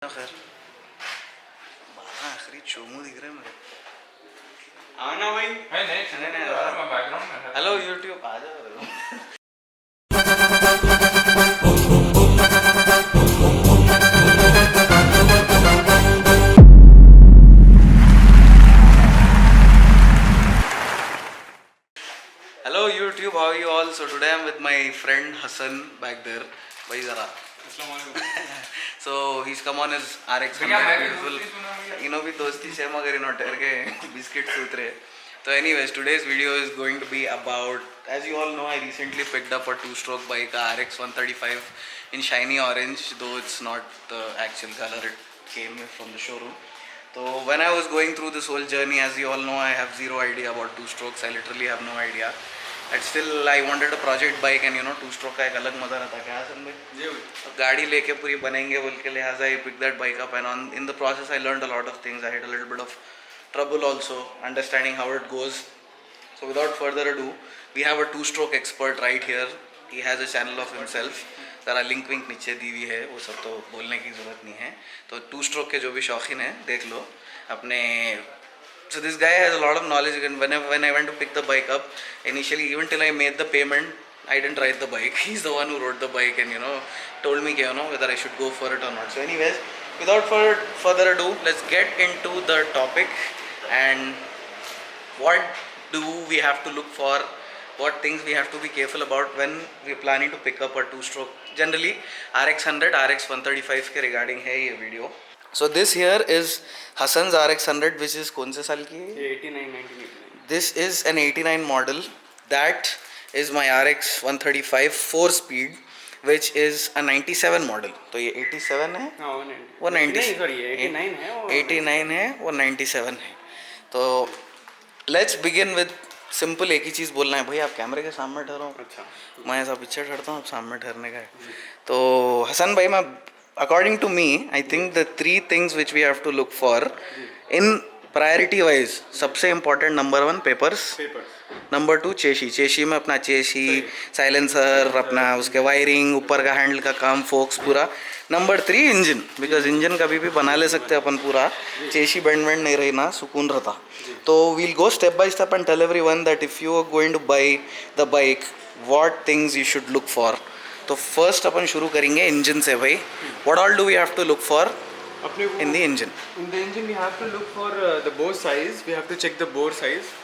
खैर बारह आखिरी चोमू दिख रहे हैं मेरे। आना भाई है नहीं बैकग्राउंड में हेलो यूट्यूब आ जाओ। Hello YouTube, how are you all? So today I'm with my friend Hassan back there. भाई जरा so he's come on his RX 100 beautiful भी दोस्ती से मगर इन ठहर के बिस्किट्स उतरे. So anyways, today's video is going to be about, as you all know, I recently picked up a two-stroke bike, a RX 135 in shiny orange, though it's not the actual color, it came from the showroom. So when I was going through this whole journey, as you all know, I have zero idea about two-strokes. I literally have no idea. And still I wanted a project bike, and two-stroke का एक अलग मजा रहता है. क्या सन भाई? जी. गाड़ी लेके पूरी बनेंगे बोल के लिहाजा I picked that bike up, and in the process I learned a lot of things. I had a little bit of trouble also understanding how it goes. So without further ado, we have a two-stroke expert right here. He has a channel of himself. सारा link विंक नीचे दी हुई है, वो सब तो बोलने की ज़रूरत नहीं है. तो टू स्ट्रोक के जो भी शौकीन हैं देख लो अपने. So this guy has a lot of knowledge. When I went to pick the bike up, initially even till I made the payment, I didn't ride the bike. He's the one who rode the bike and told me whether I should go for it or not. So anyways, without further ado, let's get into the topic and what do we have to look for, what things we have to be careful about when we're planning to pick up a two-stroke. Generally, RX 100, RX 135 के regarding है ये video. So this here is Hassan's RX 100, which is कौन से साल की है? 1989. This is an 89 model. That is my RX 135 4-speed, which is a 97 model. तो ये 87 है? हाँ, वो 90 सॉरी 89 है, 89 है, वो 97 है. तो let's begin with सिंपल. एक ही चीज़ बोलना है भाई, आप कैमरे के सामने ठहरो. अच्छा, मैं ऐसा पीछे ठहरता हूँ, आप सामने ठहरने का है. तो हसन भाई, मैं according to me, I think the three things which we have to look for in priority wise, सबसे important number 1 papers, नंबर 2 चेशी में अपना चेशी, साइलेंसर, अपना उसके वायरिंग, ऊपर का हैंडल का काम, फोक्स पूरा. नंबर 3 इंजन, बिकॉज इंजन कभी भी बना ले सकते हैं अपन पूरा. चेशी बेंड नहीं रही ना, सुकून रहता. तो we'll go step by step and tell everyone that if you are going to buy the bike, what things you should look for. तो फर्स्ट अपन शुरू करेंगे इंजन से भाई. What all do we have to look for in the engine? In the engine we have to look for the bore size. We have to check the bore size.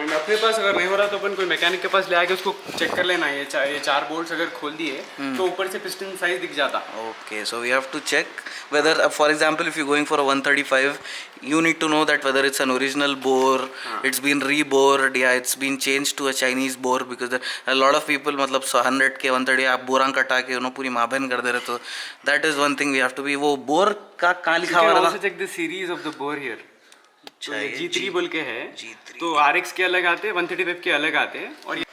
And अपने पास अगर नहीं हो रहा तो अपन कोई mechanic के पास ले आके उसको चेक कर लेना. ये चार बोल्ट्स अगर खोल दिए तो ऊपर से पिस्टन साइज दिख जाता. Okay, so we have to check whether, for example, if you're going for a 135, you need to know that whether it's an original bore, it's been rebored, yeah, it's been changed to a Chinese bore, because a lot of people मतलब 100 के 130 आप बोरां कटा के पूरी माभन कर दे रहे. तो that is one thing we have to be. वो बोर का कहाँ लिखा हुआ है? You can also check the series of the bore here. तो G3 बोल के है. तो RX के अलग आते हैं, 135 के अलग आते हैं. और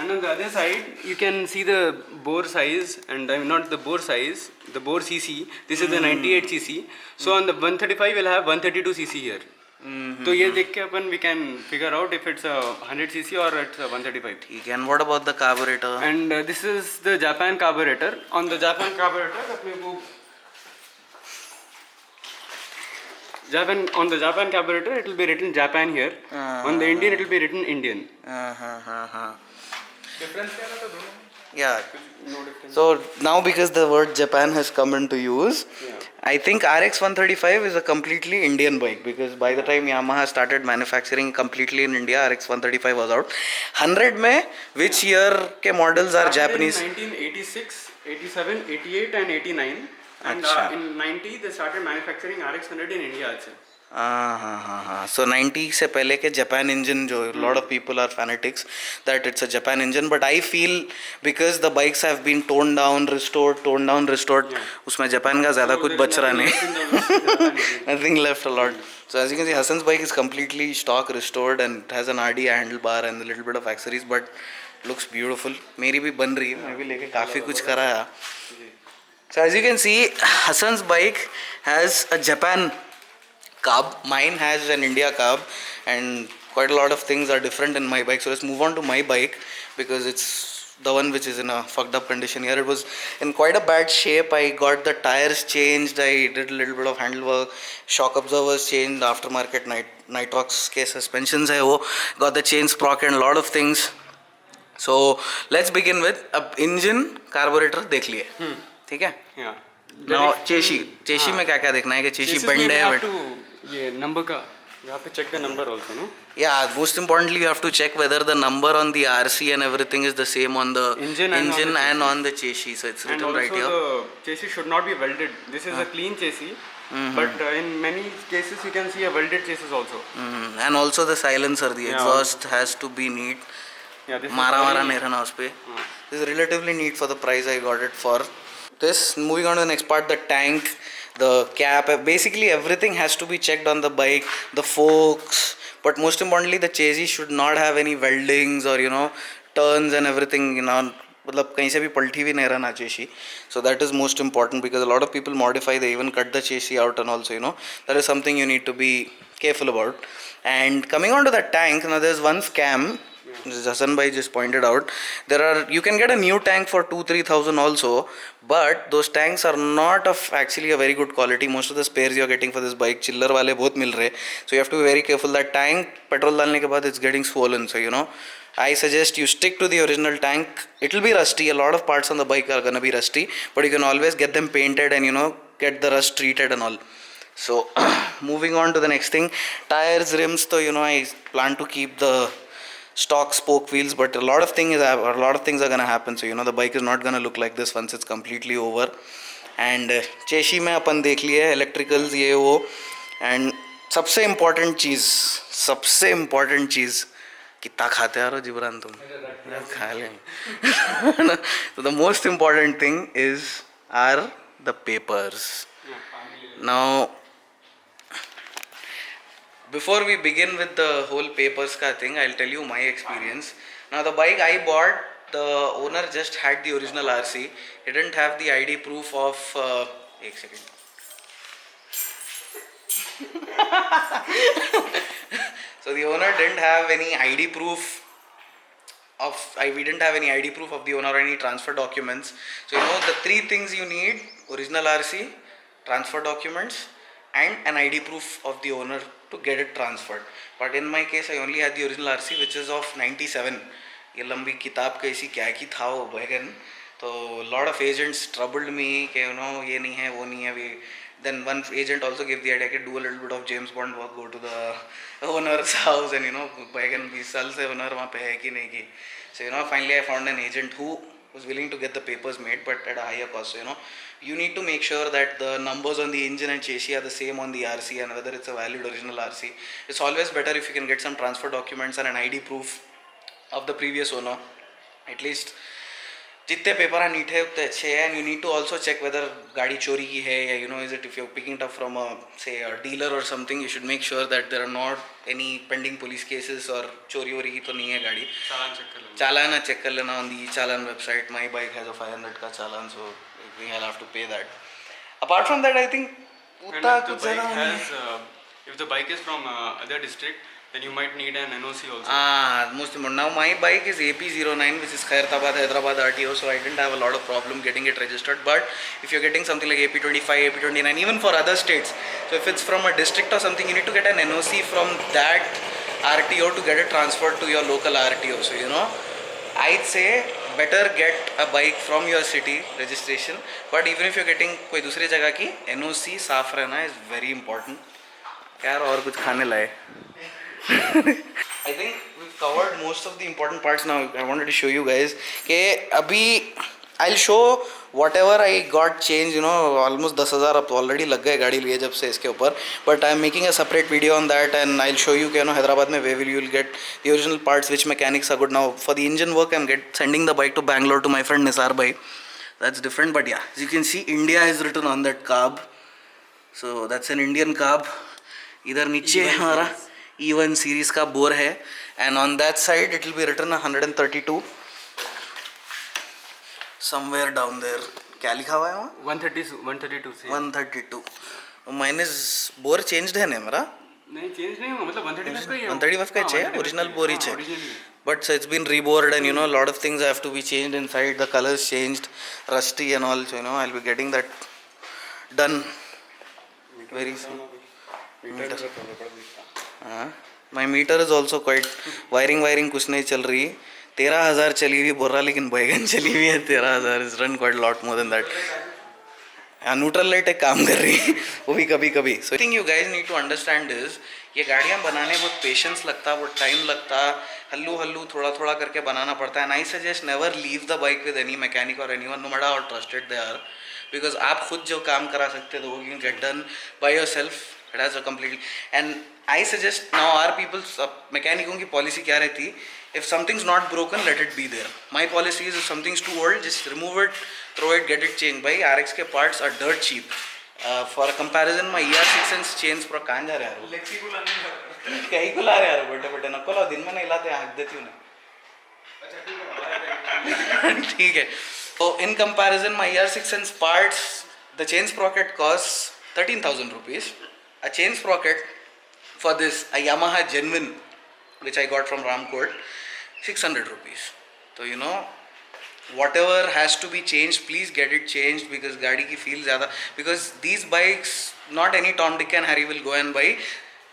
and on the other side you can see the bore size, and not the bore size, the bore cc. This is the 98 cc. So on the 135 we'll have 132 cc here. तो ये देख के अपन we can figure out if it's a 100 cc or it's a 135. ठीक है. And what about the carburetor? And this is the Japan carburetor. On the Japan carburetor अपने को on the Japan carburetor it will be written Japan here. On the Indian it will be written Indian. Difference क्या रहता दोनों में? Yeah. No difference. So now because the word Japan has come into use, I think RX 135 is a completely Indian bike, because by the time Yamaha started manufacturing completely in India, RX 135 was out. 100 में which year के models are Japanese? 1986, 87, 88 and 89. And in 90 they started manufacturing RX 100 in India also. हाँ. So 90 से पहले के Japan engine, जो lot of people are fanatics that it's a Japan engine, but I feel because the bikes have been toned down, restored, उसमें Japan का ज़्यादा कुछ बच रहा नहीं. Nothing left a lot. So as you can see, Hassan's bike is completely stock restored and it has an RD handlebar and a little bit of accessories, but looks beautiful. मेरी भी बन रही है, मैं भी लेके काफ़ी कुछ कराया. So as you can see, Hassan's bike has a Japan carb. Mine has an India carb, and quite a lot of things are different in my bike. So let's move on to my bike, because it's the one which is in a fucked up condition here. It was in quite a bad shape. I got the tires changed, I did a little bit of handle work, shock absorbers changed, aftermarket nitrox के suspensions है वो, got the chain sprocket and a lot of things. So let's begin with अब engine carburetor देख लिए, ठीक है? Yeah. Now चेशी में क्या क्या देखना है कि चेशी बेंड है बट ये नंबर का you have to check the number also, no? Yeah, most importantly, you have to check whether the number on the RC and everything is the same on the engine and on the chassis. So it's written right here. And also the chassis should not be welded. This is a clean chassis, but in many cases you can see a welded chassis also. And also the silencer, the exhaust has to be neat. Yeah, this Mara नहीं रहना उस पे. This is relatively neat for the price I got it for. This, moving on to the next part, the tank, the cap, basically everything has to be checked on the bike, the forks, but most importantly the chassis should not have any weldings or turns and everything, मतलब कहीं से भी पलटी भी नहीं रहना चेसी. So that is most important because a lot of people modify, they even cut the chassis out and also that is something you need to be careful about. And coming on to the tank, now there's one scam. Hassan bhai just pointed out, you can get a new tank for 2,000-3,000 also, but those tanks are not of actually a very good quality. Most of the spares you're getting for this bike chiller wale bahut mil rahe, so you have to be very careful. That tank petrol dalne ke baad it's getting swollen, so I suggest you stick to the original tank. It will be rusty, a lot of parts on the bike are gonna be rusty, but you can always get them painted and get the rust treated and all. So moving on to the next thing, tires, rims, so I plan to keep the stock spoke wheels, but a lot of things are gonna happen, so the bike is not gonna look like this once it's completely over. And चेशी में अपन देख लिए electricals ये वो, and सबसे important चीज़ कितना खाते यारो जिब्रान तुम खा लेंगे. So the most important thing are the papers. Now before we begin with the whole papers ka thing, I'll tell you my experience. Now the bike I bought, the owner just had the original RC. He didn't have the ID proof of एक second. So the owner didn't have any ID proof we didn't have any ID proof of the owner or any transfer documents. So the three things you need: original RC, transfer documents, and an ID proof of the owner to get it transferred. But in my case I only had the original RC, which is of 97. ये लंबी किताब कैसी क्या की था वो wagon. तो lot of agents troubled me कि ये नहीं है वो नहीं है. Then one agent also gave the idea कि do a little bit of James Bond work, go to the owner's house and wagon 20 साल से owner वहाँ पे है कि नहीं की. So finally I found an agent who was willing to get the papers made, but at a higher cost. So you need to make sure that the numbers on the engine and chassis are the same on the RC, and whether it's a valid original RC. It's always better if you can get some transfer documents and an ID proof of the previous owner. At least जितने paper are neat है उतने अच्छे हैं. And you need to also check whether गाड़ी चोरी की है या is it, if you're picking it up from a dealer or something, you should make sure that there are not any pending police cases or चोरी वोरी की तो नहीं है गाड़ी. चालान चेक कर लेना on the challan website. My bike has a 500 का चालान, so I'll have to pay that. Apart from that, I think if the bike is from other district, then you might need an NOC also. Most important. Now my bike is AP09, which is Khairatabad, Hyderabad RTO, so I didn't have a lot of problem getting it registered. But if you're getting something like AP25, AP29, even for other states, so if it's from a district or something, you need to get an NOC from that RTO to get it transferred to your local RTO. So I'd say better get a bike from your city registration. But even if you're getting कोई दूसरी जगह की, NOC साफ रहना is very important. यार और कुछ खाने लाए. I think we've covered most of the important parts. Now I wanted to show you guys कि अभी I'll show whatever I got changed. Almost 10,000 अब already लग गए गाड़ी लिए जब से इसके ऊपर. But I'm making a separate video on that, and I'll show you कि Hyderabad में where you'll get the original parts, which mechanics are good. Now for the engine work, I'm sending the bike to Bangalore to my friend Nisar bhai. That's different, but yeah, as you can see, India is written on that carb. So that's an Indian carb. इधर नीचे हमारा E1 series का bore है, and on that side it will be written 132 somewhere down there. क्या लिखा हुआ है वहाँ? 132. माइनस बोर चेंज्ड है ना मेरा? नहीं चेंज नहीं होगा, मतलब 135 का ही है. 135 का चाहिए, ओरिजिनल बोर ही चाहिए. but so it's been rebored, and a lot of things have to be changed inside. The colors changed, rusty and all. So I'll be getting that done very soon. My meter is also quite wiring कुछ नहीं चल रही. 13,000 चली हुई बोल रहा, लेकिन बैगन चली हुई है 13,000. It's run quite a lot more than that. Neutral light एक काम कर रही है वो भी कभी कभी. So I think you guys need to understand this. ये गाड़ियाँ बनाने बहुत पेशेंस लगता, बहुत टाइम लगता, हल्लू हल्लू थोड़ा थोड़ा करके बनाना पड़ता है. And I suggest never leave the bike with any mechanic और anyone, no matter how trusted they are, because आप खुद जो काम करा सकते हो वो you can get done by yourself. It has a completely. And I suggest now are peoples, मैकेनिकों की पॉलिसी क्या रहती, if something's not broken, let it be there. My policy is if something's too old, just remove it, throw it, get it changed. Bhai, RX के parts are dirt cheap. For a comparison, my ER6 and chains पूरा कहाँ जा रहा है? Lexi को लाने जा रहा है. कहीं को ला रहे यार, बड़े नको ला, दिन में नहीं लाते, हाँक देती हूँ ना. अच्छा ठीक है. So in comparison, my ER6 and parts, the chain sprocket costs 13,000 rupees. A chain sprocket for this, a Yamaha genuine, which I got from Ramcourt, 600 rupees. So whatever has to be changed, please get it changed, because गाड़ी की feel ज़्यादा, because these bikes, not any Tom, Dick and Harry will go and buy.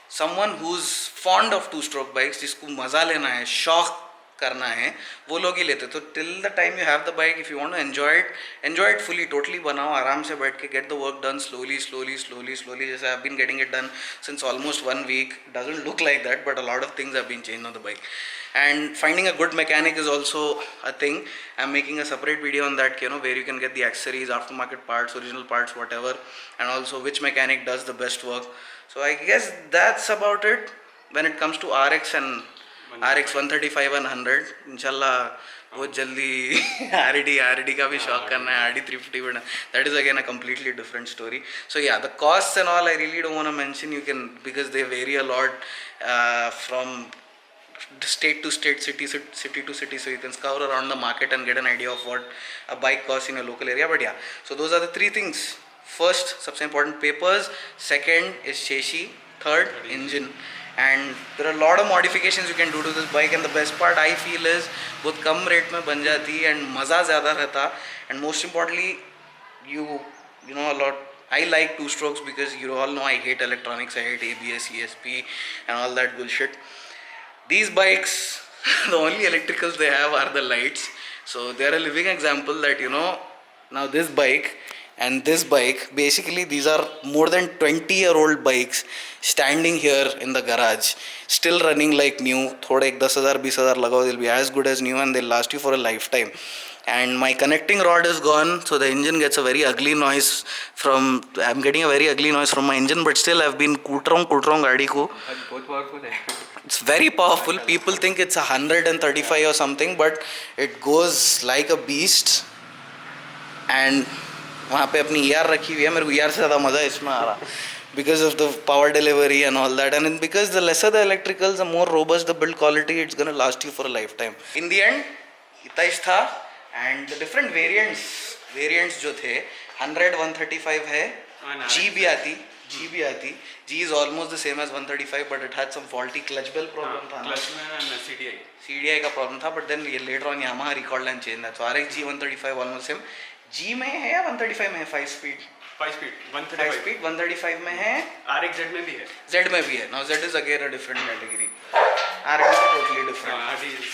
Someone who's fond of two-stroke bikes, जिसको मज़ा लेना है, शौक करना है, वो लोग ही लेते. तो till the time you have the bike, if you want to enjoy it fully, totally बनाओ, आराम से बैठ के get the work done slowly. जैसे I've been getting it done since almost 1 week. Doesn't look like that, but a lot of things have been changed on the bike. And finding a good mechanic is also a thing. I'm making a separate video on that, where you can get the accessories, aftermarket parts, original parts, whatever, and also which mechanic does the best work. So I guess that's about it when it comes to RX and RX 135 and 100. इंशाल्लाह बहुत जल्दी RD का भी शौक करना है, RD 350 बढ़ना. That is again a completely different story. So yeah, the costs and all I really don't want to mention. You can, because they vary a lot from state to state, city to city, so you can scour around the market and get an idea of what a bike costs in a local area. But yeah, so those are the three things. First, सबसे important, papers. Second is chassis. Third, engine. And there are a lot of modifications you can do to this bike, and the best part I feel is बहुत कम rate में बन जाती and मज़ा ज़्यादा रहता. And most importantly, you know a lot. I like two strokes because you all know I hate electronics. I hate ABS, ESP and all that bullshit. These bikes, the only electricals they have are the lights. So they are a living example that now this bike and this bike, basically these are more than 20-year-old bikes standing here in the garage, still running like new. थोड़े एक 10,000 20,000 लगाओ, they'll be as good as new and they'll last you for a lifetime. And my connecting rod is gone, so the engine gets a very ugly noise from. I'm getting a very ugly noise from my engine, but still I've been कूट रहा हूँ गाड़ी को. बहुत powerful है. It's very powerful. People think it's 135 or something, but it goes like a beast. And वहाँ पे अपनी ER रखी हुई है. मेरे को ER से ज़्यादा मज़ा इसमें आ रहा, because of the power delivery and all that. And because the lesser the electricals, the more robust the build quality, it's gonna last you for a lifetime. In the end, इतना ही था. And the different variants जो थे, 100, 135 है, G भी आती. G is almost the same as 135, but it had some faulty clutch bell problem था. Clutch में CDI का problem था, but then later on Yamaha recalled and changed that. So RX G 135 almost same. G में है या 135 में है 5 speed? 135 में है. RX Z में भी है. Z में भी है. Now Z is again a different category. RD is totally different. RD is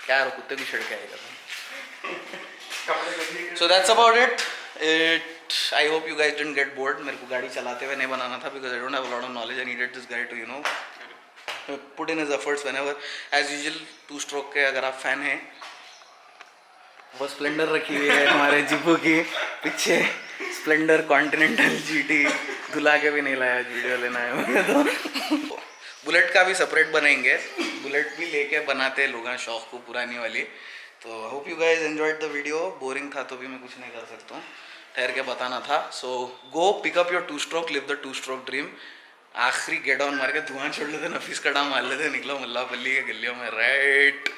क्या यार कुत्ते की छिड़के आएगा. So that's about it. I hope you guys didn't get bored. मेरे को गाड़ी चलाते हुए नहीं बनाना था, because I don't have a lot of knowledge. I needed this guy to put in his efforts whenever. As usual, two stroke के अगर आप fan हैं, वो स्प्लेंडर रखी हुई है हमारे जीपू की पीछे. स्प्लेंडर कॉन्टिनेंटल GT धुला के भी नहीं लाया, वीडियो लेना है तो. बुलेट का भी सेपरेट बनाएंगे. बुलेट भी लेके बनाते लोग हैं शौक को, पुरानी वाली. तो hope you guys enjoyed the video. Boring था तो भी मैं कुछ नहीं कर सकता हूँ, ठहर के बताना था. So go pick up your two stroke, live the two stroke dream. आखिरी गेट ऑन मार के धुआं छोड़ लेते, नफीस कड़ा मार लेते, निकलो मल्लापल्ली के गलियों में. राइट.